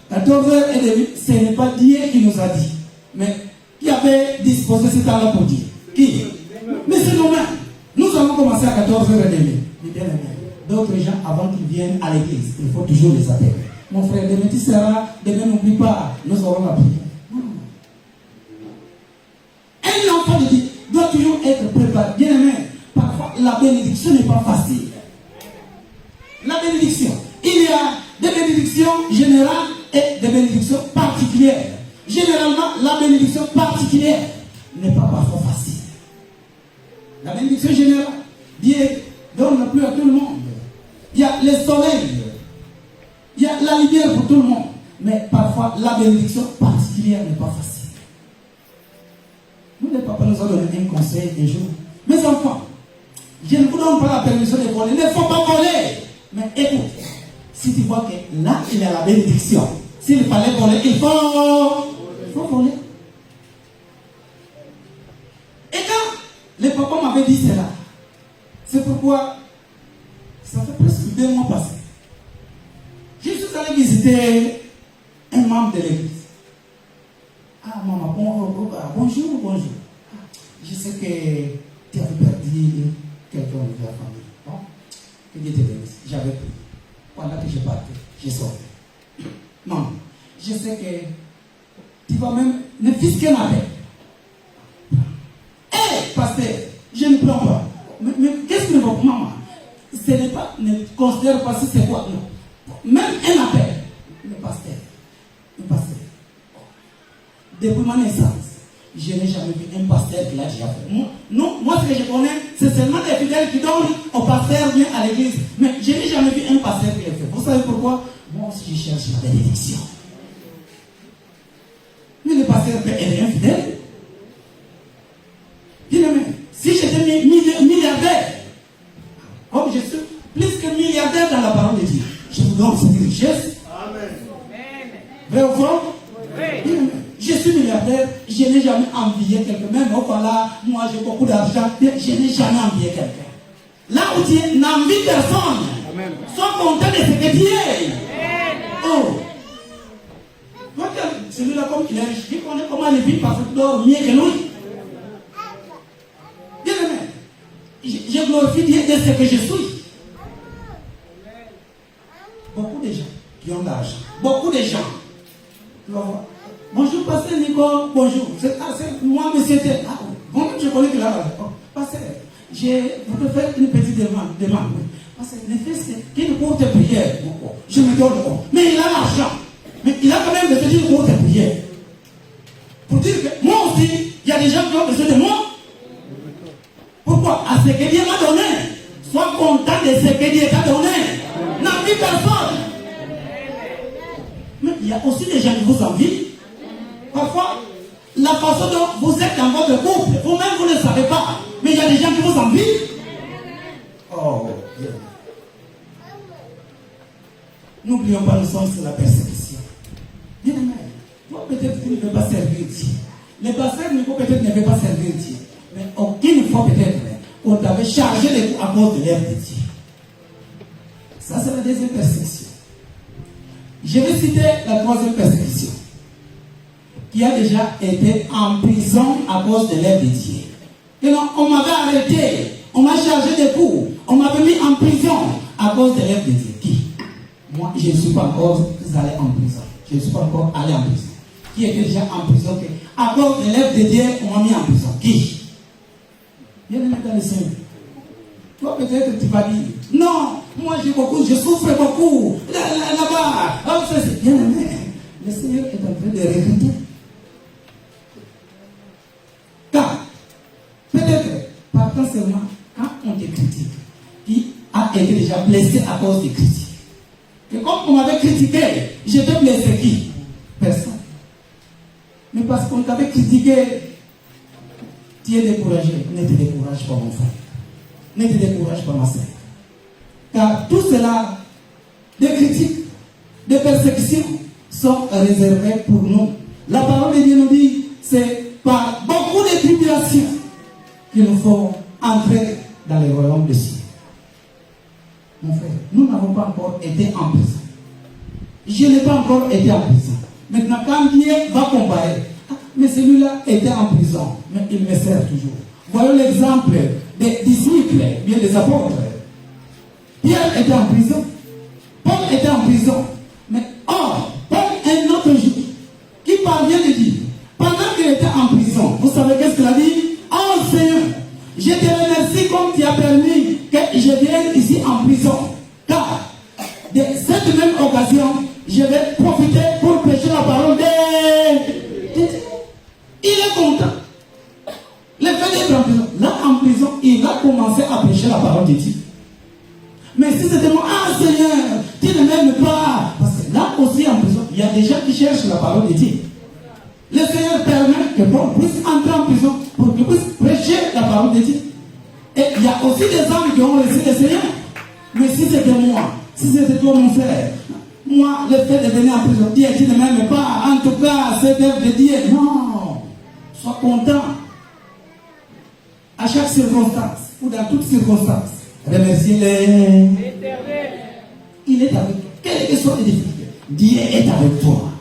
14h30, ce n'est pas Dieu qui nous a dit. Mais qui avait disposé ce temps-là pour dire? Qui? Mais c'est nous-mêmes. Nous avons commencé à 14h30. Mais bien aimé. D'autres gens, avant qu'ils viennent à l'église, il faut toujours les appeler. Mon frère, demain tu seras, demain n'oublie pas, nous aurons la prière. Un enfant de Dieu doit toujours être préparé. Bien aimé, parfois la bénédiction n'est pas facile. La bénédiction, il y a des bénédictions générales et des bénédictions particulières. Généralement, la bénédiction particulière n'est pas parfois facile. La bénédiction générale, Dieu donne plus à tout le monde. Il y a le soleil, il y a la lumière pour tout le monde. Mais parfois, la bénédiction particulière n'est pas facile. Nous, le papa nous a donné un conseil un jour. Mes enfants, je ne vous donne pas la permission de voler. Il ne faut pas voler. Mais écoute, si tu vois que là, il y a la bénédiction, s'il fallait voler, il faut voler. Et quand le papa m'avait dit cela, c'est pourquoi ça fait presque 2 mois passés. Je suis allé visiter un membre de l'église. Ah, maman, bonjour. Je sais que tu avais perdu quelqu'un de la famille. Bon, que Dieu te bénisse. J'avais pris. Pendant que je partais, je sortais. Maman, je sais que tu vas même me fisquer ma tête. Hé, pasteur, je ne prends pas. Mais qu'est-ce que vous voulez, maman? Ce n'est pas, ne considère pas si c'est quoi, non. Même un appel, le pasteur. Depuis ma naissance, je n'ai jamais vu un pasteur qui l'a déjà fait. Moi, ce que je connais, c'est seulement des fidèles qui donnent au pasteur bien à l'église. Mais je n'ai jamais vu un pasteur qui l'a fait. Vous savez pourquoi? Moi aussi, je cherche la bénédiction. Mais le pasteur peut aider un fidèle. Bien aimé, si j'étais milliardaire, comme je suis plus que milliardaire dans la parole de Dieu, je vous donne cette richesse. Amen. Vrai ou faux? Oui. Je suis milliardaire, je n'ai jamais envié quelqu'un. Même voilà, moi j'ai beaucoup d'argent, je n'ai jamais envié quelqu'un. Là où Dieu n'envie personne, sois content de ce que Dieu est. Oh! Celui-là, comme il est riche, il connaît comment il vit parce qu'il dort mieux que lui. Bien aimé, je glorifie Dieu de ce que je suis. Beaucoup de gens qui ont de l'argent, beaucoup de gens. Bonjour, pasteur Nico, bonjour. C'est moi, monsieur T. Bon, je connais que là, Pasteur, je voudrais faire une petite demande. Pasteur, le fils qui nous courte prière, je me donne. Mais il a l'argent. Mais il a quand même besoin d'une courte prière. Pour dire que moi aussi, il y a des gens qui ont besoin de moi. Pourquoi? À ce que Dieu m'a donné. Sois content de ce que Dieu t'a donné. N'envie personne. Mais il y a aussi des gens qui vous envient. Parfois, la façon dont vous êtes dans votre couple, vous-même vous ne savez pas. Mais il y a des gens qui vous envient. Oh, Dieu. N'oublions pas, nous sommes sur la persécution. Bien aimé, toi peut-être tu ne veux pas servir Dieu. Les pasteurs peut-être ne veulent pas servir Dieu. Mais aucune fois peut-être on t'avait chargé les coups à cause de l'œuvre de Dieu. Ça c'est la deuxième persécution. Je vais citer la troisième persécution. Qui a déjà été en prison à cause de l'œuvre de Dieu. Et donc, on m'avait arrêté, on m'a chargé des coups, on m'avait mis en prison à cause de l'œuvre de Dieu. Qui? Moi, je ne suis pas encore allé en prison. Je ne suis pas encore allé en prison. Qui était déjà en prison? À cause de l'œuvre de Dieu, on m'a mis en prison. Qui? Viens de mettre dans le Seigneur. Toi, peut-être, tu vas dire, non, moi j'ai beaucoup, je souffre beaucoup. Là-bas. Oh, c'est bien aimé. Le Seigneur est en train de regretter. Car, peut-être, partant seulement, quand on te critique, qui a été déjà blessé à cause des critiques. Et comme on m'avait critiqué, j'étais blessé qui? Personne. Mais parce qu'on t'avait critiqué, tu es découragé. Ne te décourage pas, mon frère. Ne te décourage pas, ma soeur. Car tout cela, des critiques, des persécutions, sont réservés pour nous. La parole de Dieu nous dit, c'est par beaucoup de tribulations qu'il nous faut entrer dans le royaume des cieux. Mon frère, nous n'avons pas encore été en prison. Je n'ai pas encore été en prison. Maintenant, quand Dieu va comparer, mais celui-là était en prison, mais il me sert toujours. Voyons l'exemple des disciples, bien des apôtres. Pierre était en prison, Paul était en prison, mais or, Paul, un autre jour, qui parvient de dire, pendant qu'il était en prison, vous savez qu'est-ce qu'il a dit? Oh Seigneur, je te remercie comme tu as permis que je vienne ici en prison, car de cette même occasion, je vais profiter pour prêcher la parole de Dieu. Il est content. Le fait d'être en prison, là en prison, il a commencé à prêcher la parole de Dieu. Mais si c'était moi, ah Seigneur, tu ne m'aimes pas. Parce que là aussi en prison, il y a des gens qui cherchent la parole de Dieu. Le Seigneur permet que Paul puisse entrer en prison pour qu'il puisse prêcher la parole de Dieu. Et il y a aussi des hommes qui ont reçu le Seigneur. Mais si c'était moi, si c'était toi mon frère, moi, le fait de venir en prison, Dieu, tu ne m'aimes pas. En tout cas, c'est œuvre de Dieu. Non. Sois content. À chaque circonstance, ou dans toute circonstance, remercie-le. Il est avec toi. Quelles que soient les difficultés, Dieu est avec toi.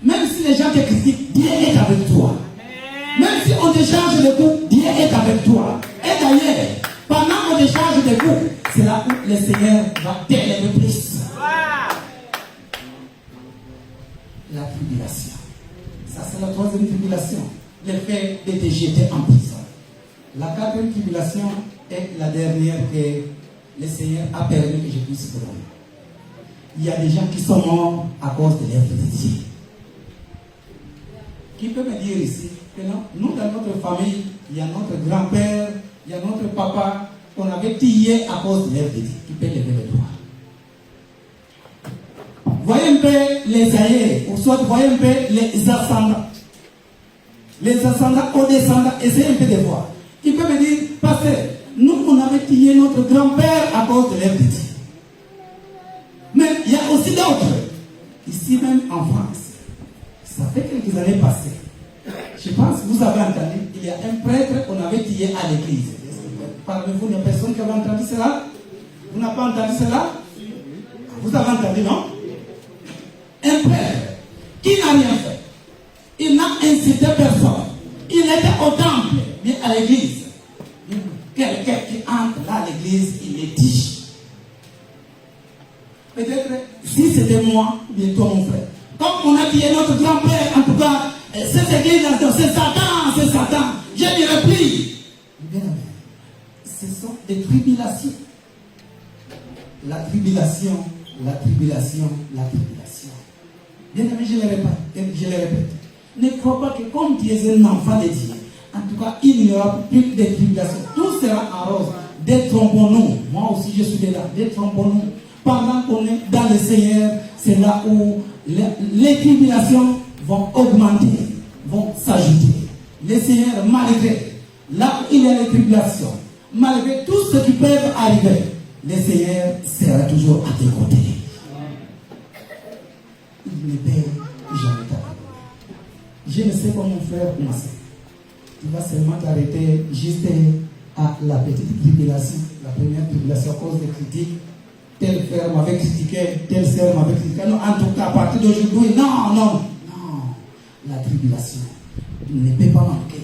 Même si les gens te critiquent, Dieu est avec toi. Même si on te charge de coups, Dieu est avec toi. Et d'ailleurs, pendant qu'on te charge de coups, c'est là où le Seigneur va t'élever plus. La tribulation. Ça, c'est la troisième tribulation. Le fait de te jeter en prison. La quatrième tribulation est la dernière que le Seigneur a permis que je puisse prendre. Il y a des gens qui sont morts à cause de l'œuvre de Dieu. Qui peut me dire ici que non, nous dans notre famille, il y a notre grand-père, il y a notre papa qu'on avait tué à cause de l'œuvre de Dieu. Qui peut lever le doigt? Voyez un peu les aïeux, ou soit voyez un peu les ascendants. Les ascendants aux descendants, essayez un peu de voir. Qui peut me dire, pasteur, nous on avait tué notre grand-père à cause de l'œuvre de Dieu. Mais il y a aussi d'autres, ici même en France. Ça fait quelques années passées. Je pense que vous avez entendu, il y a un prêtre qu'on avait tué à l'église. Parmi vous, il y a personne qui avait entendu cela? Vous n'avez pas entendu cela? Vous avez entendu, non? Un prêtre qui n'a rien fait. Il n'a incité personne. Il était au temple, bien à l'église. Quelqu'un qui entre là à l'église, il est tige. Peut-être, si c'était moi, bien toi mon frère. Comme on a tué notre grand-père, en tout cas, cette église, c'est Satan, c'est Satan. Je dirais plus. Bien aimé, ce sont des tribulations. La tribulation, la tribulation, la tribulation. Bien aimé, je le répète. Ne crois pas que comme tu es un enfant de Dieu, en tout cas, il n'y aura plus de tribulation. Tout sera en rose. Détrompons-nous. Moi aussi, je suis là. Détrompons-nous. Pendant qu'on est dans le Seigneur, c'est là où les tribulations vont augmenter, vont s'ajouter. Le Seigneur, malgré là où il y a les tribulations, malgré tout ce qui peut arriver, le Seigneur sera toujours à tes côtés. Il ne peut jamais t'abandonner. Je ne sais pas, mon frère ou ma soeur. Tu vas seulement t'arrêter juste à la petite tribulation, la première tribulation à cause des critiques. Tel frère m'avait critiqué, tel sœur m'avait critiqué. Non, en tout cas, à partir d'aujourd'hui, non. La tribulation ne peut pas manquer.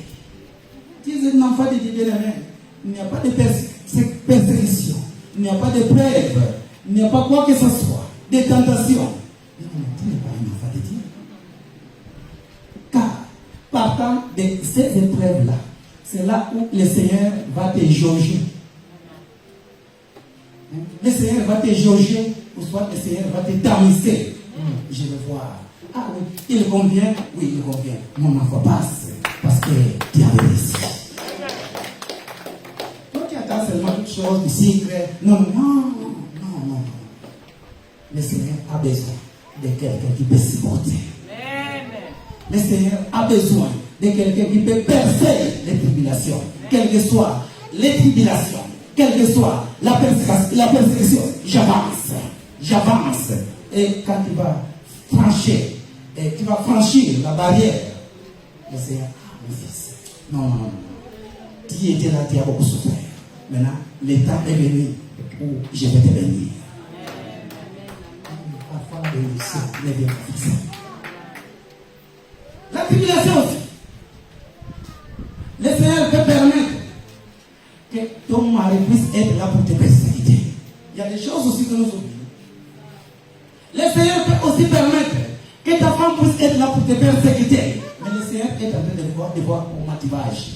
Tu es un enfant de Dieu bien-aimé. Il n'y a pas de persécution, il n'y a pas de preuve, il n'y a pas quoi que ce soit, des tentations. Tu n'es pas un enfant de Dieu. Car, partant de ces épreuves-là, c'est là où le Seigneur va te jauger. Le Seigneur va te jauger, ou soit le Seigneur va te tamiser. Je veux voir. Ah oui, il convient. Oui, il convient. Mon enfant passe parce que tu as réussi. Toi, tu attends seulement quelque chose de secret. Non. Le Seigneur a besoin de quelqu'un qui peut supporter. Le Seigneur a besoin de quelqu'un qui peut percer les tribulations, quelles que soient les tribulations, quelle que soit la persécution, j'avance. Et quand tu vas franchir la barrière, le Seigneur, mon fils, non. Tu étais là, tu as beaucoup souffert. Maintenant, le temps est venu où je vais te bénir. Parfois, la bénédiction n'est bien fixée. La tribulation aussi. Le Seigneur peut permettre que ton mari puisse être là pour te persécuter. Il y a des choses aussi que nous oublions. Le Seigneur peut aussi permettre que ta femme puisse être là pour te persécuter. Mais le Seigneur est en train de voir comment tu vas agir.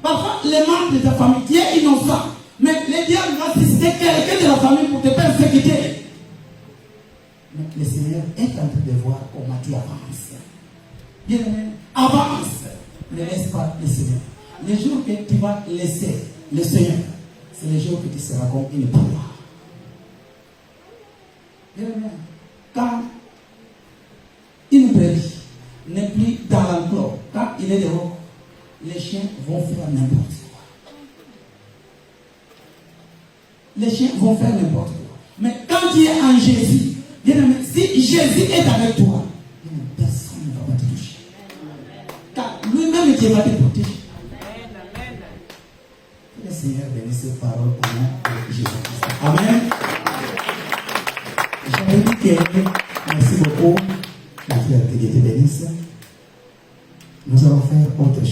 Parfois, les membres de ta famille, tu es innocent, mais le diable va susciter quelqu'un de la famille pour te persécuter. Mais le Seigneur est en train de voir comment tu avances. Bien aimé, avance. Ne laisse pas le Seigneur. Le jour que tu vas laisser le Seigneur, c'est le jour que tu seras comme une proie. Bien aimé, quand une brebis n'est plus dans l'enclos, quand il est dehors, les chiens vont faire n'importe quoi. Les chiens vont faire n'importe quoi. Mais quand tu es en Jésus, bien aimé, si Jésus est avec toi, personne ne va pas te toucher. Car lui-même qui va te protéger. Que le Seigneur bénisse ses paroles au nom de Jésus-Christ. Amen. J'avais dit que merci beaucoup. La prière que Dieu te bénisse. Nous allons faire autre chose.